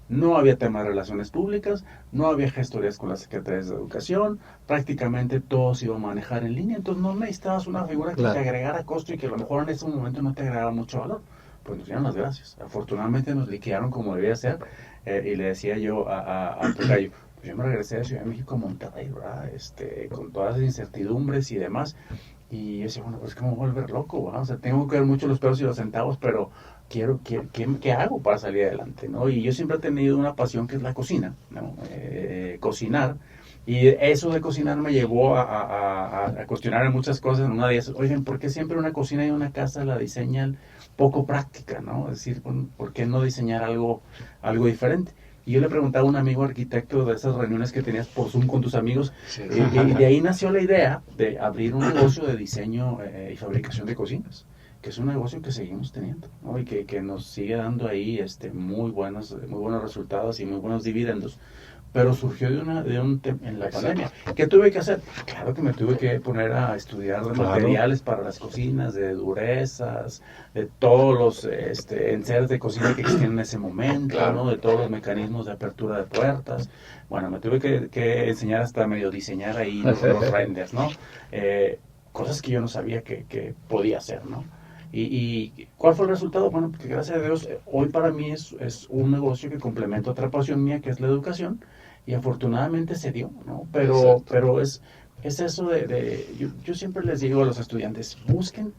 no había tema de relaciones públicas, no había gestorías con las secretarías de educación, prácticamente todo se iba a manejar en línea, entonces no necesitabas una figura que te agregara costo y que a lo mejor en ese momento no te agregaba mucho valor. Pues nos dieron las gracias. Afortunadamente nos liquidaron como debía ser, y le decía yo a Tocayo, pues yo me regresé de Ciudad de México a Monterrey, ¿verdad? Con todas las incertidumbres y demás. Y yo decía, bueno, pues ¿cómo voy a volver loco? ¿verdad? O sea, tengo que ver mucho los pesos y los centavos, pero ¿qué hago para salir adelante? ¿no? Y yo siempre he tenido una pasión que es la cocina, ¿no? Cocinar. Y eso de cocinar me llevó a cuestionar muchas cosas. En una de ellas, oigan, ¿por qué siempre una cocina y una casa la diseñan poco práctica? ¿no? Es decir, ¿por qué no diseñar algo diferente? Y yo le preguntaba a un amigo arquitecto de esas reuniones que tenías por Zoom con tus amigos, y de ahí nació la idea de abrir un negocio de diseño y fabricación de cocinas, que es un negocio que seguimos teniendo, ¿no? Y que nos sigue dando ahí muy buenos resultados y muy buenos dividendos. Pero surgió en la pandemia. ¿Qué tuve que hacer? Claro que me tuve que poner a estudiar de materiales para las cocinas, de durezas, de todos los enseres de cocina que existían en ese momento, ¿no? De todos los mecanismos de apertura de puertas. Bueno, me tuve que enseñar hasta medio diseñar ahí los renders, ¿no? Cosas que yo no sabía que podía hacer, ¿no? ¿Y cuál fue el resultado? Bueno, porque gracias a Dios, hoy para mí es un negocio que complementa otra pasión mía, que es la educación, y afortunadamente se dio, ¿no? Pero es eso yo siempre les digo a los estudiantes, busquen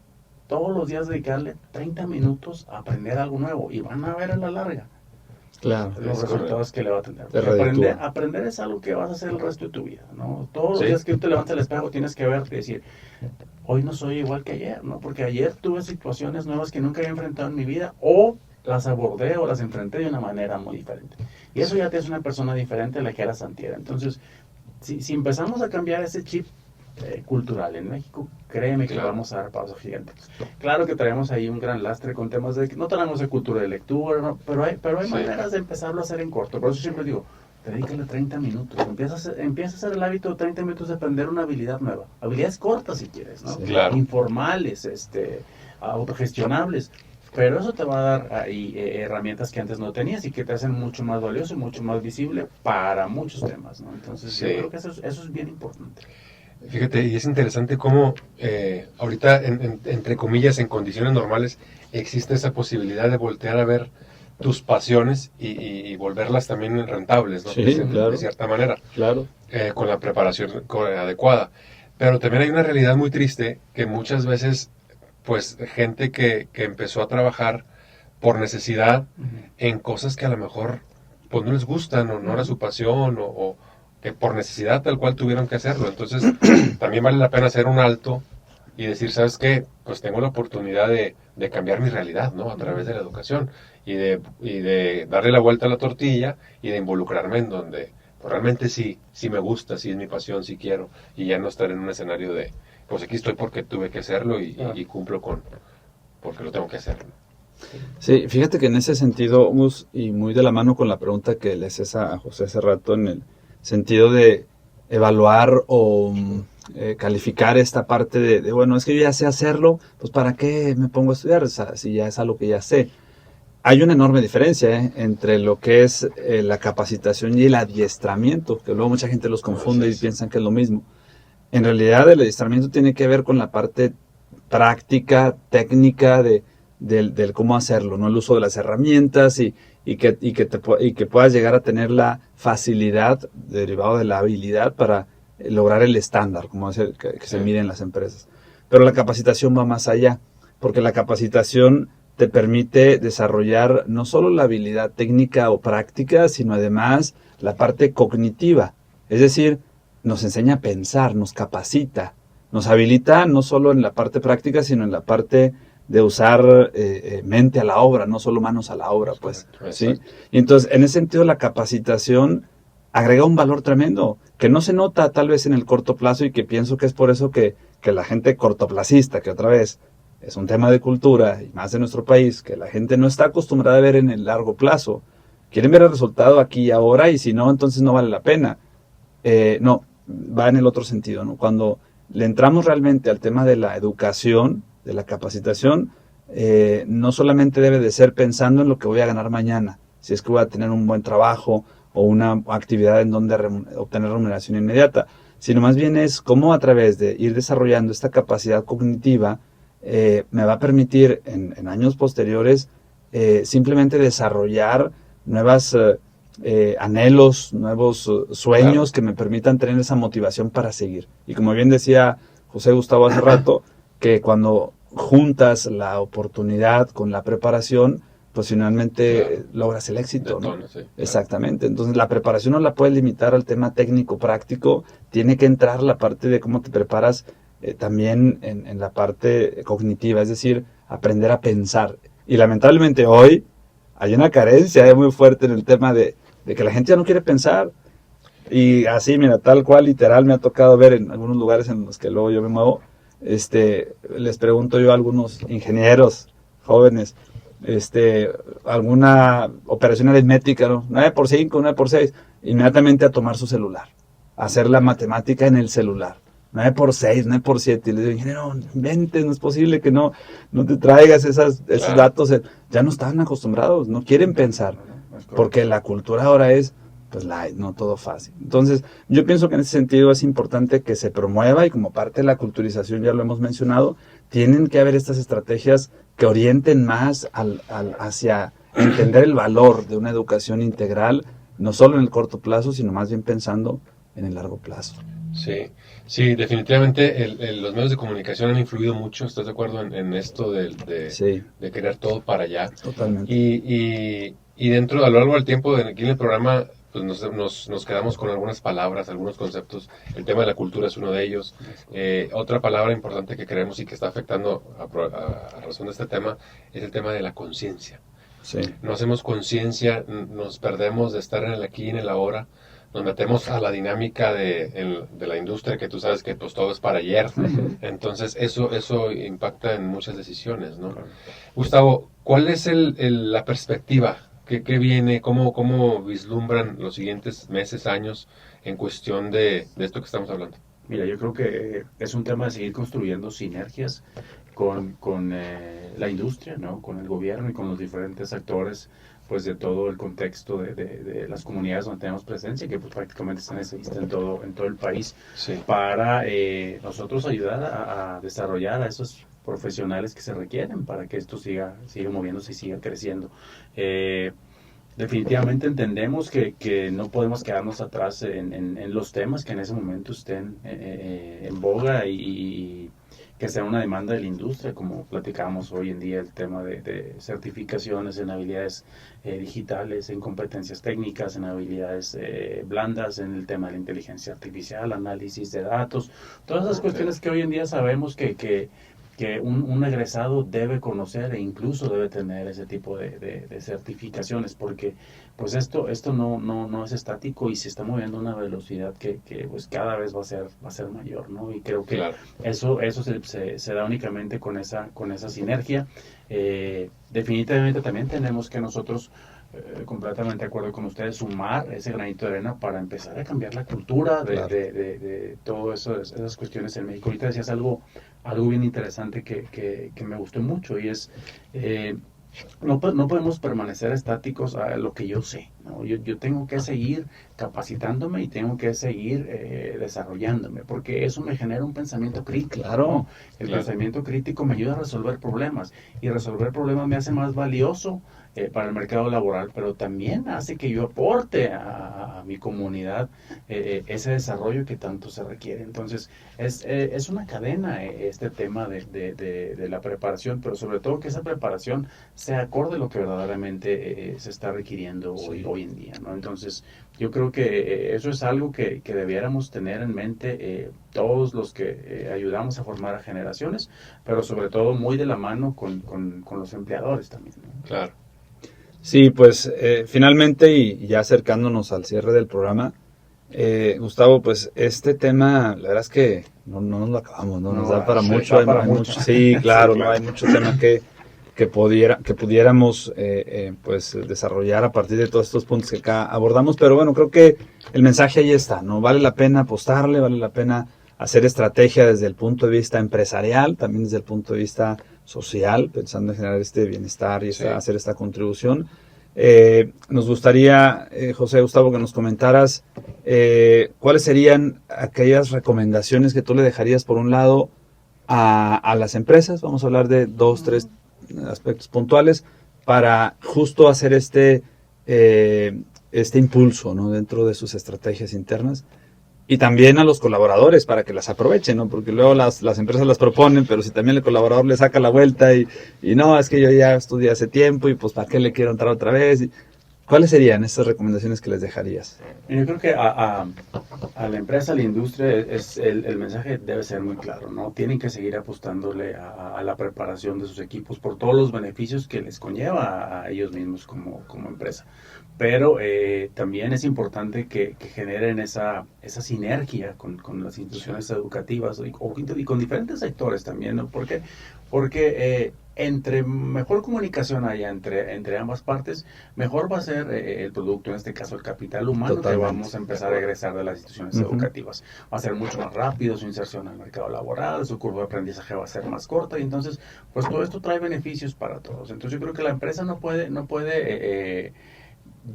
todos los días dedicarle 30 minutos a aprender algo nuevo, y van a ver a la larga los resultados que le va a tener. Aprender es algo que vas a hacer el resto de tu vida, ¿no? Todos los días que tú te levantas al espejo tienes que verte y decir, hoy no soy igual que ayer, ¿no? Porque ayer tuve situaciones nuevas que nunca había enfrentado en mi vida, o las abordé o las enfrenté de una manera muy diferente. Y eso ya te hace una persona diferente a la que eras antier. Entonces, si empezamos a cambiar ese chip cultural en México, créeme que vamos a dar pasos gigantes. Claro que traemos ahí un gran lastre con temas de que no tenemos de cultura de lectura, ¿no? pero hay maneras de empezarlo a hacer en corto. Por eso siempre digo, dedícale 30 minutos, empieza a hacer el hábito de 30 minutos de aprender una habilidad nueva, habilidades cortas si quieres, ¿no? Informales, autogestionables, pero eso te va a dar ahí creencias que antes no tenías y que te hacen mucho más valioso y mucho más visible para muchos temas, ¿no? Entonces yo creo que eso es bien importante. Fíjate, y es interesante cómo ahorita, entre comillas, en condiciones normales, existe esa posibilidad de voltear a ver tus pasiones y volverlas también rentables, ¿no? De cierta manera, con la preparación adecuada. Pero también hay una realidad muy triste que muchas veces, pues, gente que empezó a trabajar por necesidad en cosas que a lo mejor pues no les gustan, o no era su pasión, o que por necesidad tal cual tuvieron que hacerlo. Entonces también vale la pena hacer un alto y decir, ¿sabes qué? Pues tengo la oportunidad de cambiar mi realidad, ¿no? A través de la educación y de darle la vuelta a la tortilla y de involucrarme en donde pues realmente sí me gusta, sí es mi pasión, sí quiero, y ya no estar en un escenario de, pues aquí estoy porque tuve que hacerlo y cumplo porque lo tengo que hacer. Sí, fíjate que en ese sentido, Gus, y muy de la mano con la pregunta que le haces a José hace rato, en el sentido de evaluar o calificar esta parte de, bueno, es que yo ya sé hacerlo, pues ¿para qué me pongo a estudiar? O sea, si ya es algo que ya sé. Hay una enorme diferencia entre lo que es la capacitación y el adiestramiento, que luego mucha gente los confunde y piensan que es lo mismo. En realidad el adiestramiento tiene que ver con la parte práctica, técnica del cómo hacerlo, ¿no? El uso de las herramientas y que puedas llegar a tener la facilidad derivado de la habilidad para lograr el estándar, como es que se mide en las empresas. Pero la capacitación va más allá, porque la capacitación te permite desarrollar no solo la habilidad técnica o práctica, sino además la parte cognitiva. Es decir, nos enseña a pensar, nos capacita, nos habilita no solo en la parte práctica, sino en la parte de usar mente a la obra, no solo manos a la obra, pues. ¿Sí? Y entonces, en ese sentido, la capacitación agrega un valor tremendo, que no se nota tal vez en el corto plazo y que pienso que es por eso que la gente cortoplacista, que otra vez es un tema de cultura y más de nuestro país, que la gente no está acostumbrada a ver en el largo plazo. Quieren ver el resultado aquí y ahora y si no, entonces no vale la pena. No, va en el otro sentido, ¿no? Cuando le entramos realmente al tema de la educación, de la capacitación, no solamente debe de ser pensando en lo que voy a ganar mañana, si es que voy a tener un buen trabajo o una actividad en donde obtener remuneración inmediata, sino más bien es cómo a través de ir desarrollando esta capacidad cognitiva me va a permitir en años posteriores simplemente desarrollar nuevas anhelos, nuevos sueños que me permitan tener esa motivación para seguir. Y como bien decía José Gustavo hace rato, que cuando juntas la oportunidad con la preparación, pues finalmente logras el éxito, ¿no? Sí, exactamente. Entonces la preparación no la puedes limitar al tema técnico práctico, tiene que entrar la parte de cómo te preparas también en la parte cognitiva, es decir, aprender a pensar. Y lamentablemente hoy hay una carencia muy fuerte en el tema de que la gente ya no quiere pensar. Y así, mira, tal cual, literal, me ha tocado ver en algunos lugares en los que luego yo me muevo, les pregunto yo a algunos ingenieros jóvenes, alguna operación aritmética, ¿no? 9 por 5, 9 por 6, inmediatamente a tomar su celular, a hacer la matemática en el celular. 9 por 6, 9 por 7. Y les digo, ingeniero, inventes, no es posible que no te traigas esos datos. Ya no están acostumbrados, no quieren pensar, porque la cultura ahora es, pues, no todo fácil. Entonces, yo pienso que en ese sentido es importante que se promueva y como parte de la culturización, ya lo hemos mencionado, tienen que haber estas estrategias que orienten más hacia entender el valor de una educación integral, no solo en el corto plazo, sino más bien pensando en el largo plazo. Sí, definitivamente los medios de comunicación han influido mucho, ¿estás de acuerdo en esto de querer todo para allá? Totalmente. Y dentro, a lo largo del tiempo, aquí en el programa, pues nos quedamos con algunas palabras, algunos conceptos. El tema de la cultura es uno de ellos. Otra palabra importante que creemos y que está afectando a razón de este tema es el tema de la conciencia. Sí. No hacemos conciencia, nos perdemos de estar en el aquí y en el ahora. Nos metemos a la dinámica de la industria, que tú sabes que pues todo es para ayer. Entonces eso impacta en muchas decisiones, ¿no? Gustavo, ¿cuál es la perspectiva? ¿Qué viene? ¿Cómo vislumbran los siguientes meses, años en cuestión de esto que estamos hablando? Mira, yo creo que es un tema de seguir construyendo sinergias con la industria, ¿no? Con el gobierno y con los diferentes actores, pues, de todo el contexto de las comunidades donde tenemos presencia, que pues prácticamente están en todo el país, sí, para nosotros ayudar a desarrollar a esos profesionales que se requieren para que esto siga moviéndose y siga creciendo. Definitivamente entendemos que no podemos quedarnos atrás en los temas que en ese momento estén en boga y que sea una demanda de la industria, como platicamos hoy en día, el tema de certificaciones en habilidades digitales, en competencias técnicas, en habilidades blandas, en el tema de la inteligencia artificial, análisis de datos, todas esas cuestiones que hoy en día sabemos que que un egresado debe conocer e incluso debe tener ese tipo de certificaciones, porque pues esto no es estático y se está moviendo a una velocidad que pues cada vez va a ser mayor, ¿no? Y creo que Claro. eso se da únicamente con esa sinergia. Definitivamente también tenemos que nosotros, completamente de acuerdo con ustedes, sumar ese granito de arena para empezar a cambiar la cultura de todas esas cuestiones en México. Ahorita decías algo bien interesante que me gustó mucho, y es no podemos permanecer estáticos a lo que yo sé, ¿no? Yo tengo que seguir capacitándome y tengo que seguir desarrollándome, porque eso me genera un pensamiento crítico. Claro, ¿no? El claro. pensamiento crítico me ayuda a resolver problemas, y resolver problemas me hace más valioso para el mercado laboral, pero también hace que yo aporte a mi comunidad ese desarrollo que tanto se requiere. Entonces, es una cadena este tema de la preparación, pero sobre todo que esa preparación sea acorde a lo que verdaderamente se está requiriendo hoy en día, ¿no? Entonces, yo creo que eso es algo que debiéramos tener en mente todos los que ayudamos a formar a generaciones, pero sobre todo muy de la mano con los empleadores también, ¿no? Claro. Sí, pues finalmente y ya acercándonos al cierre del programa, Gustavo, pues este tema, la verdad es que no nos lo acabamos, ¿no? Nos da para mucho, hay mucho. Sí, claro, ¿no? Hay mucho tema que pudiéramos pues desarrollar a partir de todos estos puntos que acá abordamos, pero bueno, creo que el mensaje ahí está, ¿no? Vale la pena apostarle, vale la pena hacer estrategia desde el punto de vista empresarial, también desde el punto de vista social, pensando en generar este bienestar y hacer esta contribución. Nos gustaría, José Gustavo, que nos comentaras cuáles serían aquellas recomendaciones que tú le dejarías, por un lado, a las empresas. Vamos a hablar de 2-3 aspectos puntuales para justo hacer este impulso, ¿no? Dentro de sus estrategias internas. Y también a los colaboradores para que las aprovechen, ¿no? Porque luego las empresas las proponen, pero si también el colaborador le saca la vuelta y no, es que yo ya estudié hace tiempo y pues ¿para qué le quiero entrar otra vez? ¿Cuáles serían esas recomendaciones que les dejarías? Yo creo que a la empresa, a la industria, el mensaje debe ser muy claro, ¿no? Tienen que seguir apostándole a la preparación de sus equipos por todos los beneficios que les conlleva a ellos mismos como empresa. Pero también es importante que generen esa sinergia con las instituciones educativas y con diferentes sectores también, ¿no? Porque entre mejor comunicación haya entre ambas partes, mejor va a ser el producto, en este caso el capital humano. Totalmente. Que vamos a empezar a egresar de las instituciones educativas. Va a ser mucho más rápido su inserción al mercado laboral, su curva de aprendizaje va a ser más corta, y entonces pues todo esto trae beneficios para todos. Entonces yo creo que la empresa no puede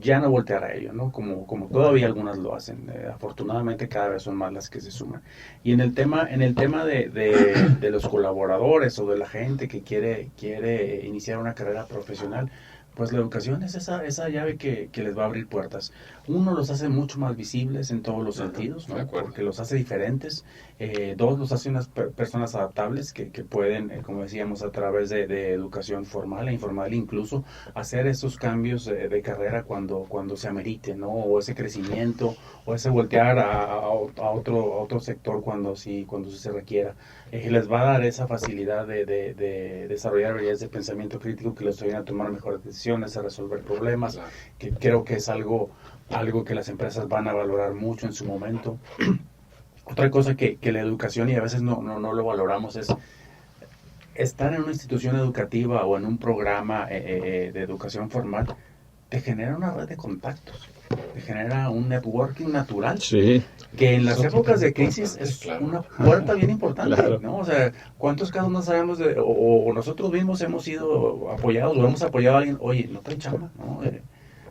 ya no voltear a ello, ¿no? Como todavía algunas lo hacen. Afortunadamente cada vez son más las que se suman. Y en el tema de los colaboradores o de la gente que quiere iniciar una carrera profesional, pues la educación es esa llave que les va a abrir puertas. Uno, los hace mucho más visibles en todos los sentidos, ¿no? Porque los hace diferentes. Dos, los hace unas personas adaptables que pueden, como decíamos, a través de educación formal e informal, incluso hacer esos cambios de carrera cuando se amerite, ¿no? O ese crecimiento, o ese voltear a otro sector cuando sí se requiera. Les va a dar esa facilidad de desarrollar habilidades de pensamiento crítico que les ayuden a tomar mejores decisiones, a resolver problemas, que creo que es algo que las empresas van a valorar mucho en su momento. Otra cosa que la educación, y a veces no lo valoramos, es estar en una institución educativa o en un programa de educación formal, te genera una red de contactos, te genera un networking natural, que en las épocas de crisis es una puerta bien importante, ¿no? O sea, ¿cuántos casos no sabemos o nosotros mismos hemos sido apoyados o hemos apoyado a alguien? Oye, no trae chamba, ¿no?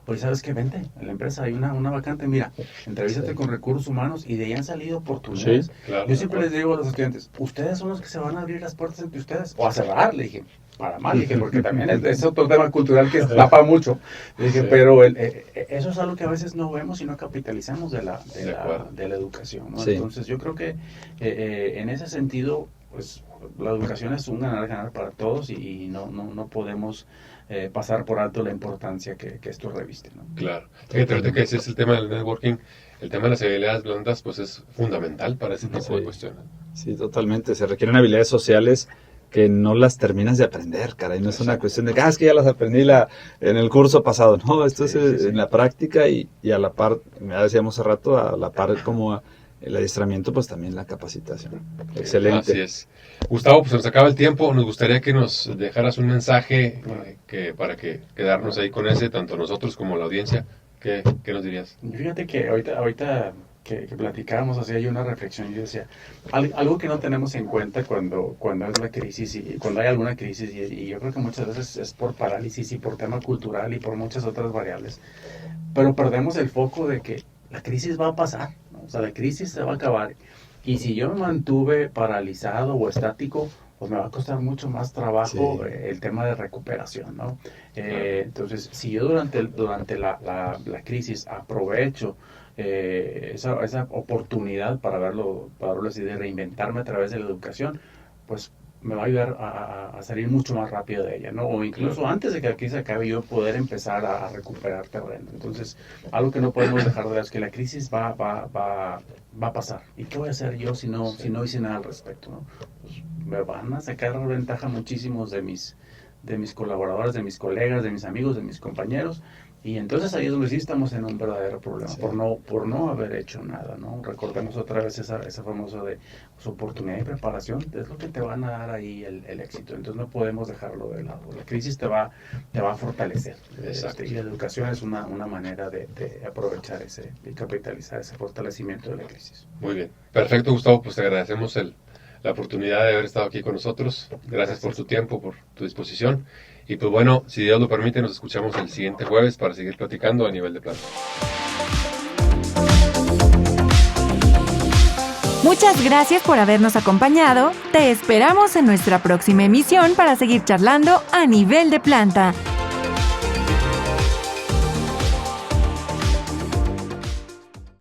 Pues sabes que vente, en la empresa hay una vacante, mira, entrevístate con recursos humanos, y de ahí han salido oportunidades. Yo siempre les digo a los estudiantes, ustedes son los que se van a abrir las puertas entre ustedes, o a cerrar, le dije, para mal, dije, porque también es otro tema cultural que tapa mucho. Le dije, pero eso es algo que a veces no vemos y no capitalizamos de la educación, ¿no? Entonces yo creo que en ese sentido, pues la educación es un ganar para todos, y no podemos pasar por alto la importancia que esto reviste, ¿no? Claro. Fíjate que ese es el tema del networking, el tema de las habilidades blandas, pues es fundamental para ese tipo de cuestiones. Sí, totalmente. Se requieren habilidades sociales que no las terminas de aprender, caray. No es una cuestión de que, es que ya las aprendí en el curso pasado. No, esto es en la práctica y a la par, ya decíamos hace rato, a la par como el adiestramiento, pues también la capacitación. Excelente. Así es. Gustavo, pues se nos acaba el tiempo. Nos gustaría que nos dejaras un mensaje para que quedarnos ahí con ese, tanto nosotros como la audiencia. ¿Qué nos dirías? Fíjate que ahorita que platicábamos, hacía yo una reflexión. Yo decía, algo que no tenemos en cuenta cuando es la crisis y cuando hay alguna crisis, y yo creo que muchas veces es por parálisis y por tema cultural y por muchas otras variables, pero perdemos el foco de que la crisis va a pasar, ¿no? O sea, la crisis se va a acabar. Y si yo me mantuve paralizado o estático, pues me va a costar mucho más trabajo el tema de recuperación, ¿no? Entonces, si yo durante la crisis aprovecho esa oportunidad para verlo así, de reinventarme a través de la educación, pues me va a ayudar a salir mucho más rápido de ella, ¿no? O incluso antes de que la crisis acabe, yo poder empezar a recuperar terreno. Entonces, algo que no podemos dejar de ver es que la crisis va a pasar. ¿Y qué voy a hacer yo si no hice nada al respecto, ¿no? Pues me van a sacar ventaja muchísimos de mis colaboradores, de mis colegas, de mis amigos, de mis compañeros. Y entonces ahí es donde sí estamos en un verdadero problema, por no haber hecho nada, ¿no? Recordemos otra vez esa famosa de su oportunidad de preparación, es lo que te van a dar ahí el éxito. Entonces no podemos dejarlo de lado. La crisis te va a fortalecer. Y la educación es una manera de aprovechar y capitalizar ese fortalecimiento de la crisis. Muy bien. Perfecto, Gustavo. Pues te agradecemos la oportunidad de haber estado aquí con nosotros. Gracias por tu tiempo, por tu disposición. Y pues bueno, si Dios lo permite, nos escuchamos el siguiente jueves para seguir platicando a nivel de planta. Muchas gracias por habernos acompañado. Te esperamos en nuestra próxima emisión para seguir charlando a nivel de planta.